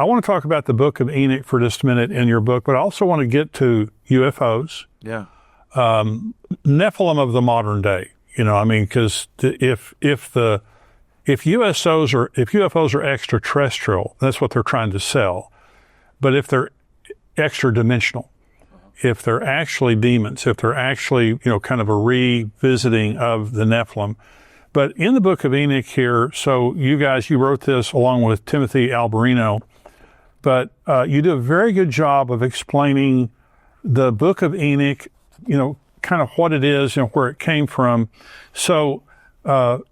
I want to talk about the Book of Enoch for just a minute in your book, but I also want to get to UFOs. Yeah. Nephilim of the modern day, because if UFOs are extraterrestrial, that's what they're trying to sell. But if they're extra dimensional, if they're actually demons, if they're actually, kind of a revisiting of the Nephilim. But in the Book of Enoch here, so you wrote this along with Timothy Alberino, but you do a very good job of explaining the Book of Enoch, kind of what it is and where it came from. So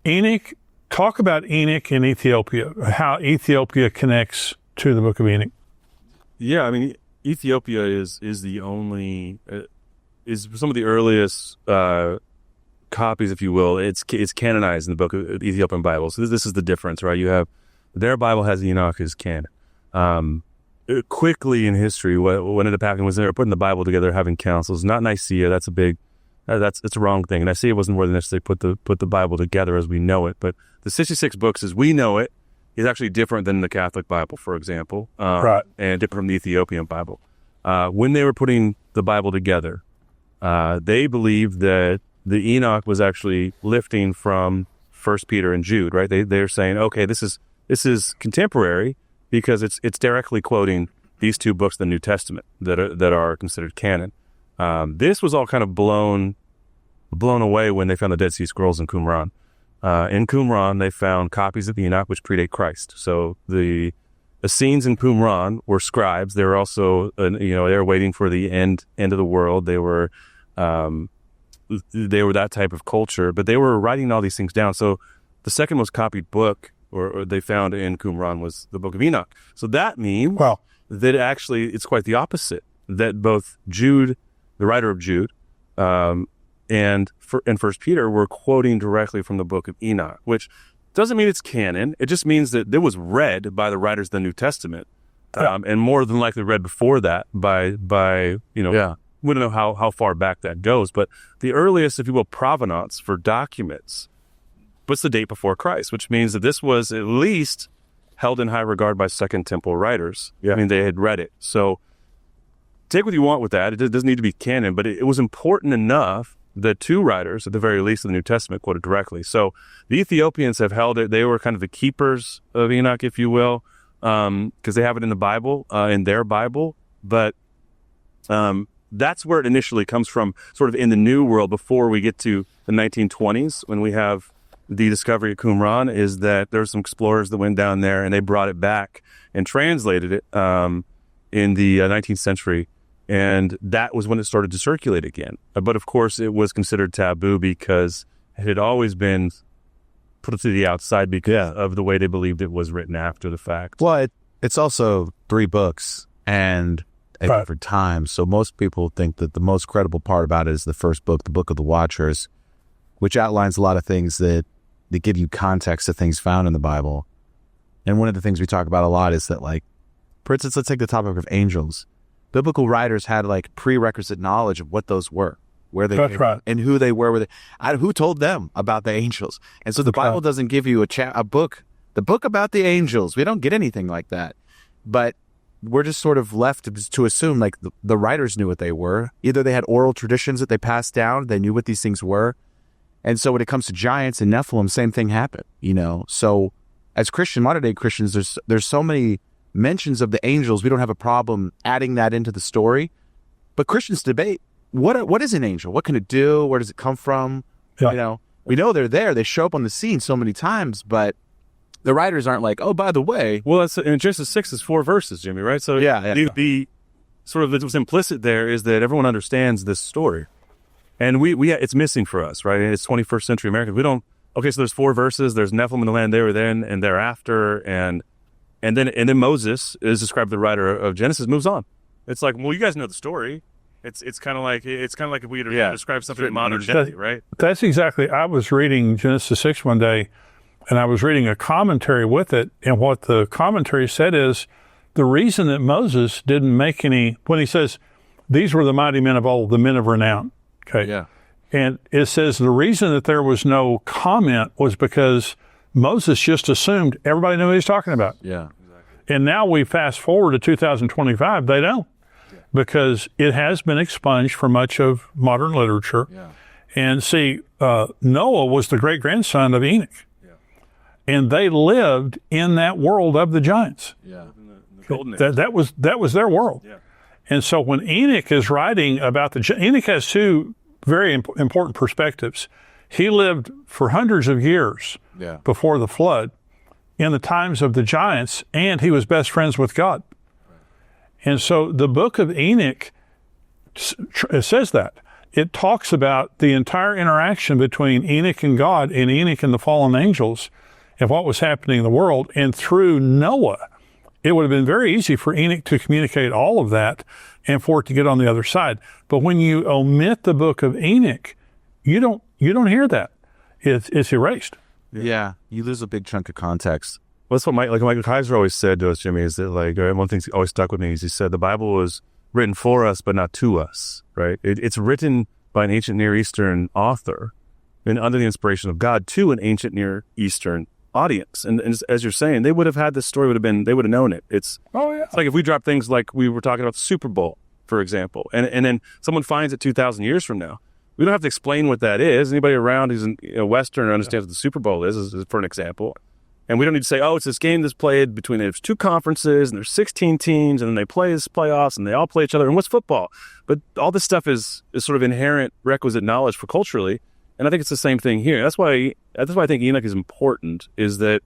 Enoch, talk about Enoch in Ethiopia, how Ethiopia connects to the Book of Enoch. Yeah, I mean, Ethiopia is the only, is some of the earliest copies, if you will. It's canonized in the Book of the Ethiopian Bible. So this is the difference, right? You have, their Bible has Enoch as canon. Quickly in history, what ended up happening was they were putting the Bible together, having councils. Not Nicaea. That's it's a wrong thing. Nicaea wasn't where they necessarily put the Bible together as we know it. But the 66 books as we know it is actually different than the Catholic Bible, for example, right, and different from the Ethiopian Bible. When they were putting the Bible together, they believed that the Enoch was actually lifting from 1 Peter and Jude, right? They're saying, okay, this is contemporary, because it's directly quoting these two books of the New Testament that are considered canon. This was all kind of blown away when they found the Dead Sea Scrolls in Qumran. In Qumran, they found copies of Enoch which predate Christ. So the Essenes in Qumran were scribes. They were also, they were waiting for the end of the world. They were that type of culture, but they were writing all these things down. So the second most copied book or they found in Qumran was the Book of Enoch. So that means that actually it's quite the opposite, that both Jude, the writer of Jude, and 1 Peter were quoting directly from the Book of Enoch, which doesn't mean it's canon. It just means that it was read by the writers of the New Testament, and more than likely read before that by we don't know how far back that goes, but the earliest, if you will, provenance for documents was the date before Christ, which means that this was at least held in high regard by Second Temple writers. Yeah. I mean, they had read it. So take what you want with that. It doesn't need to be canon, but it was important enough that two writers, at the very least, of the New Testament quoted directly. So the Ethiopians have held it. They were kind of the keepers of Enoch, if you will, because they have it in the Bible, in their Bible. But that's where it initially comes from, sort of in the New World, before we get to the 1920s, when we have the discovery of Qumran, is that there were some explorers that went down there and they brought it back and translated it in the 19th century. And that was when it started to circulate again. But of course, it was considered taboo because it had always been put to the outside because of the way they believed it was written after the fact. Well, it's also 3 books and at different times. So most people think that the most credible part about it is the first book, the Book of the Watchers, which outlines a lot of things that give you context to things found in the Bible. And one of the things we talk about a lot is that, like, for instance, let's take the topic of angels. Biblical writers had like prerequisite knowledge of what those were, where they came, and who they were, who told them about the angels. And so the Bible doesn't give you a book, the book about the angels. We don't get anything like that. But we're just sort of left to assume like the writers knew what they were. Either they had oral traditions that they passed down, they knew what these things were. And so when it comes to giants and Nephilim, same thing happened, So as modern day Christians, there's so many mentions of the angels. We don't have a problem adding that into the story. But Christians debate, what is an angel? What can it do? Where does it come from? Yeah. We know they're there. They show up on the scene so many times, but the writers aren't like, oh, by the way. Well, in Genesis 6 is 4 verses, Jimmy, right? So the sort of what's implicit there is that everyone understands this story. And we it's missing for us, right? It's 21st century Americans. We don't, okay, so there's 4 verses. There's Nephilim in the land they were then and thereafter. And then Moses is described, the writer of Genesis, moves on. It's like, well, you guys know the story. It's kind of like if we describe something in modern day, right? That's exactly. I was reading Genesis 6 one day, and I was reading a commentary with it, and what the commentary said is the reason that Moses didn't make any, when he says, these were the mighty men of old, the men of renown. Okay. Yeah. And it says the reason that there was no comment was because Moses just assumed everybody knew what he was talking about. Yeah. And now we fast forward to 2025, they don't, because it has been expunged from much of modern literature. And see, Noah was the great-grandson of Enoch. And they lived in that world of the giants. That was their world. And so when Enoch is writing about Enoch has two very important perspectives. He lived for hundreds of years before the flood in the times of the giants, and he was best friends with God. And so the book of Enoch says that. It talks about the entire interaction between Enoch and God and Enoch and the fallen angels and what was happening in the world. And through Noah, it would have been very easy for Enoch to communicate all of that and for it to get on the other side. But when you omit the book of Enoch, you don't hear that. It's erased. Yeah, you lose a big chunk of context. Well, that's what Michael Kaiser always said to us, Jimmy, is that one thing that always stuck with me is he said the Bible was written for us, but not to us, right? It's written by an ancient Near Eastern author and under the inspiration of God to an ancient Near Eastern audience. And as you're saying, they would have had this story, they would have known it. It's like if we drop things like we were talking about the Super Bowl, for example, and then someone finds it 2,000 years from now. We don't have to explain what that is. Anybody around who's Western understands what the Super Bowl is for an example. And we don't need to say, it's this game that's played between there's two conferences and there's 16 teams and then they play as playoffs and they all play each other. And what's football? But all this stuff is sort of inherent requisite knowledge for culturally. And I think it's the same thing here. That's why I think Enoch is important, is that,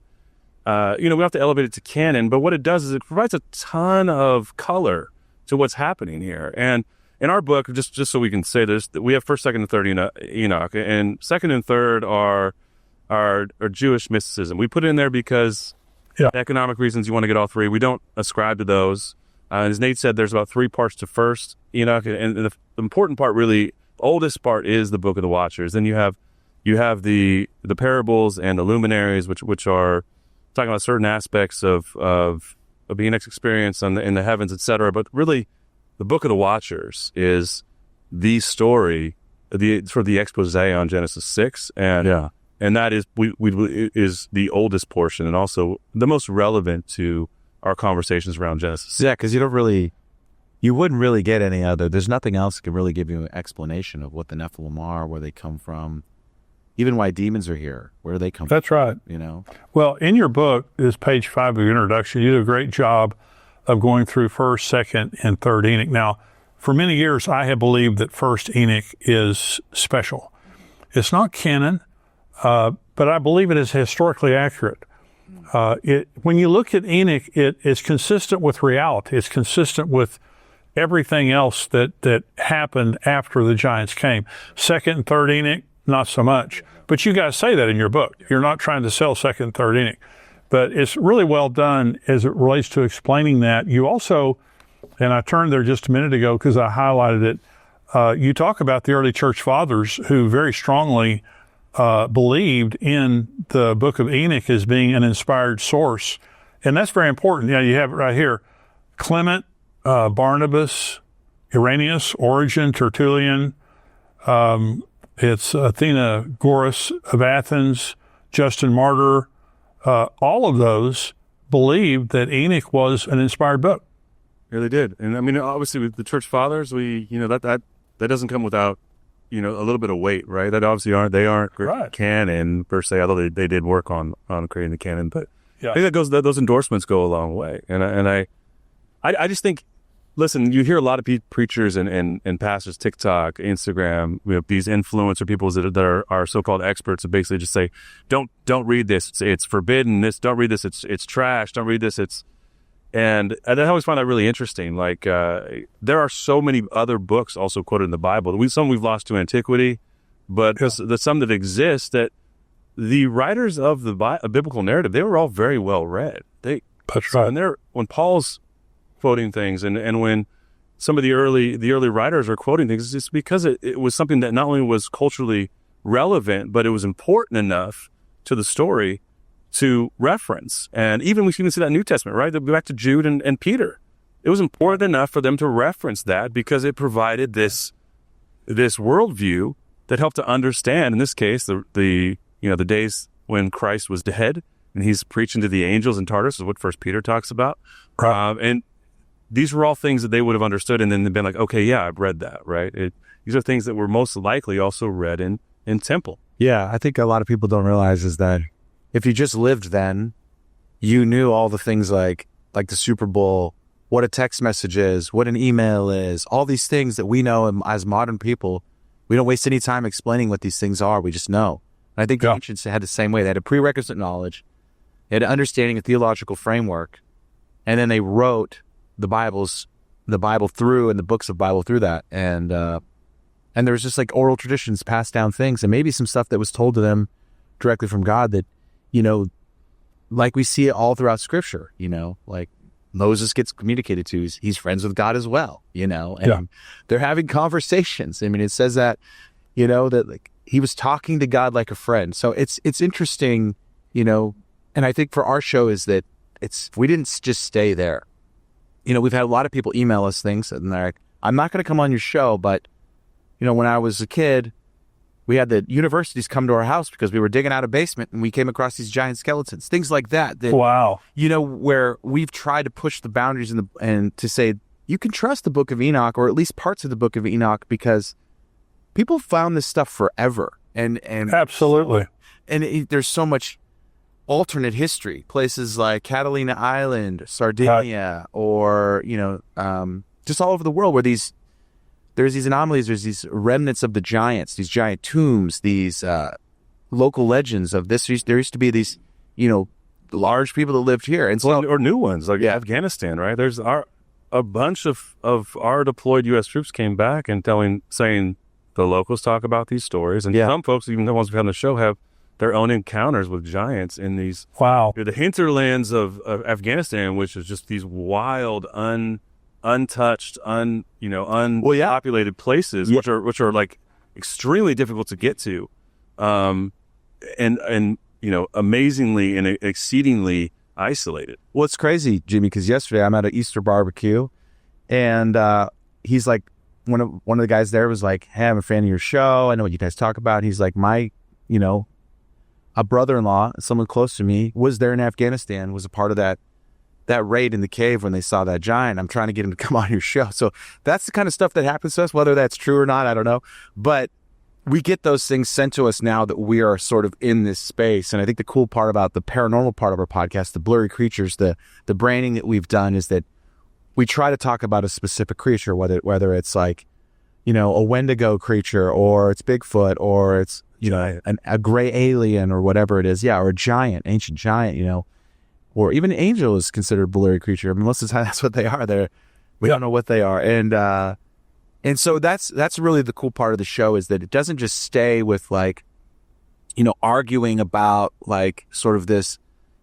we don't have to elevate it to canon, but what it does is it provides a ton of color to what's happening here. And in our book, just so we can say this, we have 1st, 2nd, and 3rd Enoch, and 2nd and 3rd are Jewish mysticism. We put it in there because economic reasons, you want to get all three. We don't ascribe to those. As Nate said, there's about 3 parts to 1st Enoch, and the important part, really, oldest part, is the Book of the Watchers. Then you have the parables and the luminaries, which are talking about certain aspects of Enoch's experience in the heavens, etc. But really, the Book of the Watchers is the story, the expose on Genesis 6, and that is is the oldest portion and also the most relevant to our conversations around Genesis. Yeah, because you wouldn't really get any other. There's nothing else that can really give you an explanation of what the Nephilim are, where they come from, even why demons are here, where they come from. That's right. Well, in your book, is page 5 of your introduction. You did a great job of going through 1st, 2nd, and 3rd Enoch. Now, for many years, I have believed that 1st Enoch is special. It's not canon, but I believe it is historically accurate. When you look at Enoch, it is consistent with reality. It's consistent with everything else that happened after the giants came. 2nd and 3rd Enoch, not so much. But you guys say that in your book. You're not trying to sell 2nd and 3rd Enoch. But it's really well done as it relates to explaining that. You also, and I turned there just a minute ago because I highlighted it, you talk about the early church fathers who very strongly believed in the Book of Enoch as being an inspired source. And that's very important. You have it right here. Clement, Barnabas, Irenaeus, Origen, Tertullian, it's Athenagoras of Athens, Justin Martyr, all of those believed that Enoch was an inspired book. Yeah, they did. And I mean, obviously with the church fathers, that doesn't come without, a little bit of weight, right? That obviously aren't right. Canon per se, although they did work on creating the canon. But I think those endorsements go a long way. And I just think, listen, you hear a lot of preachers and pastors, TikTok, Instagram, these influencer people that are so-called experts that basically just say, don't read this. It's forbidden. Don't read this. It's trash. Don't read this. And I always find that really interesting. Like, there are so many other books also quoted in the Bible. Some we've lost to antiquity, but there's some that exist that the writers of the biblical narrative, they were all very well read. That's right. And when Paul's quoting things and when some of the early writers are quoting things, it's because it was something that not only was culturally relevant, but it was important enough to the story to reference. And even we can see that in the New Testament, right? Back to Jude and Peter. It was important enough for them to reference that because it provided this worldview that helped to understand, in this case, the days when Christ was dead and he's preaching to the angels in Tartarus, is what First Peter talks about. Right. And these were all things that they would have understood, and then they've been like, okay, yeah, I've read that, right? These are things that were most likely also read in temple. Yeah, I think a lot of people don't realize is that if you just lived then, you knew all the things like the Super Bowl, what a text message is, what an email is, all these things that we know as modern people. We don't waste any time explaining what these things are. We just know. And I think the ancients had the same way. They had a prerequisite knowledge. They had an understanding, a theological framework. And then they wrote the Bible through, and the books of Bible through that. And there was just like oral traditions, passed down things, and maybe some stuff that was told to them directly from God that, like we see it all throughout Scripture, like Moses gets communicated to. He's friends with God as well, and they're having conversations. I mean, it says that, that like he was talking to God like a friend. So it's interesting, and I think for our show is that we didn't just stay there. We've had a lot of people email us things, and they're like, I'm not going to come on your show, but, when I was a kid, we had the universities come to our house because we were digging out a basement and we came across these giant skeletons, things like that. Wow. Where we've tried to push the boundaries and to say, you can trust the Book of Enoch, or at least parts of the Book of Enoch, because people found this stuff forever. And absolutely. And there's so much alternate history, places like Catalina Island, Sardinia, or, just all over the world where there's these anomalies, there's these remnants of the giants, these giant tombs, these local legends of this. There used to be these, large people that lived here. And so, or new ones, like Afghanistan, right? There's a bunch of our deployed U.S. troops came back and saying the locals talk about these stories. And some folks, even the ones we've had on the show, have their own encounters with giants in these the hinterlands of Afghanistan, which is just these wild, untouched, unpopulated places, which are like extremely difficult to get to, and amazingly and exceedingly isolated. Well, it's crazy, Jimmy, because yesterday I'm at an Easter barbecue, and he's like, one of the guys there was like, "Hey, I'm a fan of your show. I know what you guys talk about." He's like, a brother-in-law, someone close to me, was there in Afghanistan, was a part of that raid in the cave when they saw that giant. I'm trying to get him to come on your show. So that's the kind of stuff that happens to us, whether that's true or not, I don't know. But we get those things sent to us now that we are sort of in this space. And I think the cool part about the paranormal part of our podcast, the Blurry Creatures, the branding that we've done is that we try to talk about a specific creature, whether it's like, a Wendigo creature, or it's Bigfoot, or it's, a gray alien, or whatever it is. Yeah, or a giant, ancient giant, or even an angel is considered a blurry creature. I mean, most of the time that's what they are. We don't know what they are. And so that's really the cool part of the show, is that it doesn't just stay with like, arguing about like sort of this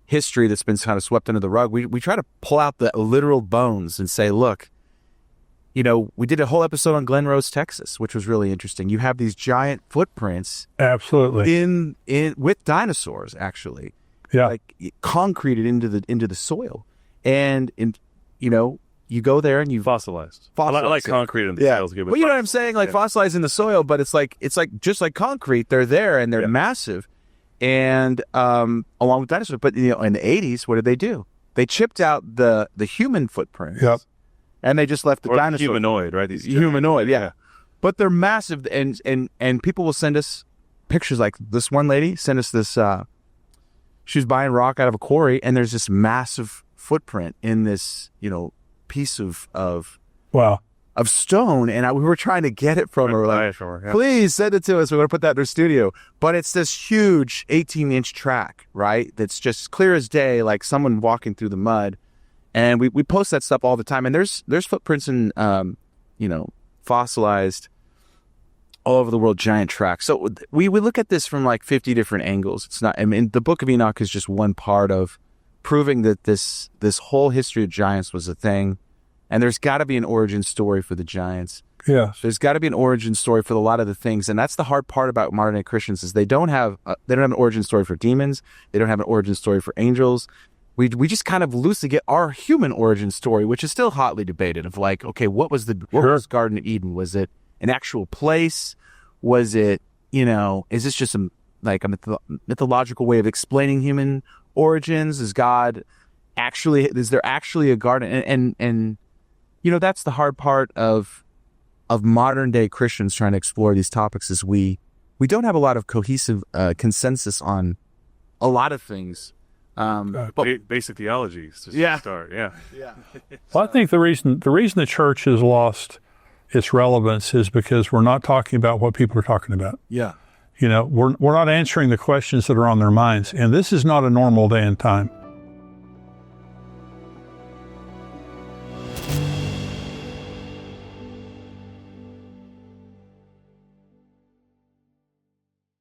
history that's been kind of swept under the rug. We try to pull out the literal bones and say, look, we did a whole episode on Glen Rose, Texas, which was really interesting. You have these giant footprints, absolutely, in with dinosaurs, actually, like concreted into the soil, and you go there and you fossilized. I like concrete in the soil. Well, you know what I'm saying, like fossilized in the soil, but it's like just like concrete. They're there and they're massive, and along with dinosaurs. But in the 80s, what did they do? They chipped out the human footprints. Yep. And they just left the dinosaur. Humanoid, right? These humanoid, But they're massive, and people will send us pictures. Like this one lady sent us this. She was buying rock out of a quarry, and there's this massive footprint in this, piece of stone. And we were trying to get it from her. Like, please send it to us. We're going to put that in our studio. But it's this huge 18-inch track, right? That's just clear as day, like someone walking through the mud. And we post that stuff all the time. And there's footprints in, fossilized all over the world giant tracks. So we look at this from like 50 different angles. It's not, the Book of Enoch is just one part of proving that this whole history of giants was a thing. And there's got to be an origin story for the giants. Yeah. There's got to be an origin story for a lot of the things. And that's the hard part about modern day Christians, is they don't have an origin story for demons. They don't have an origin story for angels. We just kind of loosely get our human origin story, which is still hotly debated, of like, okay, what was was Garden of Eden? Was it an actual place? Was it, is this just a mythological way of explaining human origins? Is there actually a garden? And that's the hard part of modern day Christians trying to explore these topics, is we don't have a lot of cohesive consensus on a lot of things. Basic theology is to start. Yeah. Well, I think the reason the church has lost its relevance is because we're not talking about what people are talking about. Yeah. We're not answering the questions that are on their minds. And this is not a normal day and time.